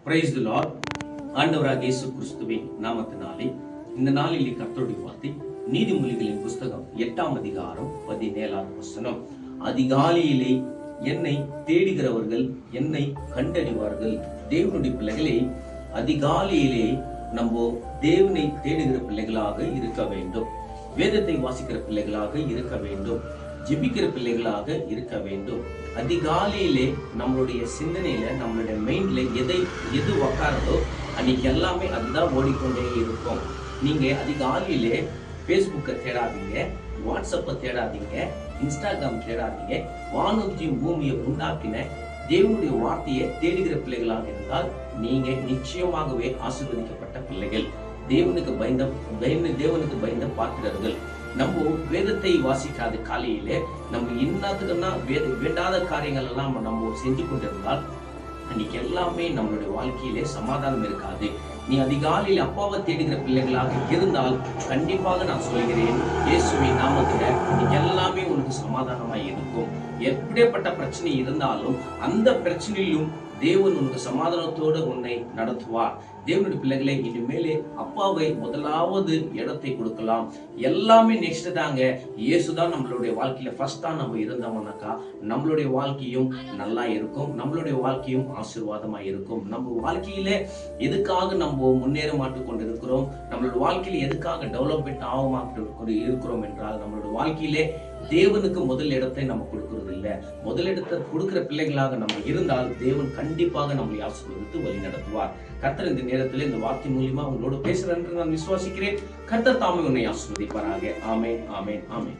Praise the Lord. ஆண்டவராகிய இயேசு கிறிஸ்துவின் நாமத்தினாலே இந்த நாளிலே கர்த்தருடைய வார்த்தை நீதிமொழிகளின் புஸ்தகம் 8ஆம் அதிகாரம் 17ஆம் வசனம். அதிகாலையிலே என்னை தேடுகிறவர்கள் என்னை கண்டறிவார்கள். தேவனுடைய பிள்ளைகளே, அதிகாலையிலே நம்ம தேவனை தேடுகிற பிள்ளைகளாக இருக்க வேண்டும். வேதத்தை வாசிக்கிற பிள்ளைகளாக இருக்க வேண்டும். ஜெபிக்கிற பிள்ளைகளாக இருக்க வேண்டும். அதிகாலையிலே நம்மளுடைய சிந்தனையில, நம்மளுடைய மைண்ட்ல எது உக்காரதோ அன்னைக்கு எல்லாமே அதுதான் ஓடிக்கொண்டே இருக்கும். நீங்க அதிகாலையிலே பேஸ்புக்கை தேடாதீங்க, வாட்ஸ்அப்பை தேடாதீங்க, இன்ஸ்டாகிராம் தேடாதீங்க. வானத்தையும் பூமியை உண்டாக்கின தேவனுடைய வார்த்தையை தேடுகிற பிள்ளைகளாக இருந்தால் நீங்க நிச்சயமாகவே ஆசீர்வதிக்கப்பட்ட பிள்ளைகள். தேவனுக்கு பயந்த பாத்திரர்கள். நம்ம வேதத்தை வாசிக்காத காலையிலே நம்ம என்னத்துக்குன்னா வேண்டாத காரியங்கள் எல்லாம் நம்ம செஞ்சு கொண்டிருந்தால் அன்னைக்கு எல்லாமே நம்மளுடைய வாழ்க்கையிலே சமாதானம் இருக்காது. நீ அதிகாலையில் அப்பாவை தேடுகிற பிள்ளைகளாக இருந்தால் கண்டிப்பாக நான் சொல்கிறேன், இயேசுவின் நாமத்துல இன்னைக்கு எல்லாமே உனக்கு சமாதானமாய் இருக்கும். எப்படிப்பட்ட பிரச்சனை இருந்தாலும் அந்த பிரச்சனையிலும் தேவன் உனக்கு சமாதானத்தோடு உன்னை நடத்துவார். தேவனுடைய பிள்ளைகளை இனிமேலே அப்பாவை முதலாவது இடத்தை கொடுக்கலாம். எல்லாமே நெக்ஸ்ட் தாங்க. இயேசுதான் நம்மளுடைய வாழ்க்கையில ஃபர்ஸ்ட் தான் நம்ம இருந்தோம்னாக்கா நம்மளுடைய வாழ்க்கையும் நல்லா இருக்கும், நம்மளுடைய வாழ்க்கையும் ஆசீர்வாதமா இருக்கும். நம்ம வாழ்க்கையில எதுக்காக நம்ம முன்னேற மாட்டு கொண்டு இருக்கிறோம், நம்மளோட வாழ்க்கையில எதுக்காக டெவலப்மெண்ட் ஆக இருக்கிறோம் என்றால் நம்மளோட வாழ்க்கையிலே தேவனுக்கு முதல் இடத்தை நம்ம கொடுக்கறது இல்லை. முதல் இடத்தை கொடுக்கிற பிள்ளைகளாக நம்ம இருந்தால் தேவன் கண்டிப்பாக நம்மளை ஆசீர்வதித்து வழி நடத்துவார். கர்த்தர் இந்த நேரத்தில் இந்த வார்த்தை மூலியமா உங்களோட பேசுறேன் என்று நான் விசுவாசிக்கிறேன். கர்த்தர் தாமே உன்னை ஆசீர்வதிப்பாராக. ஆமென், ஆமென், ஆமென்.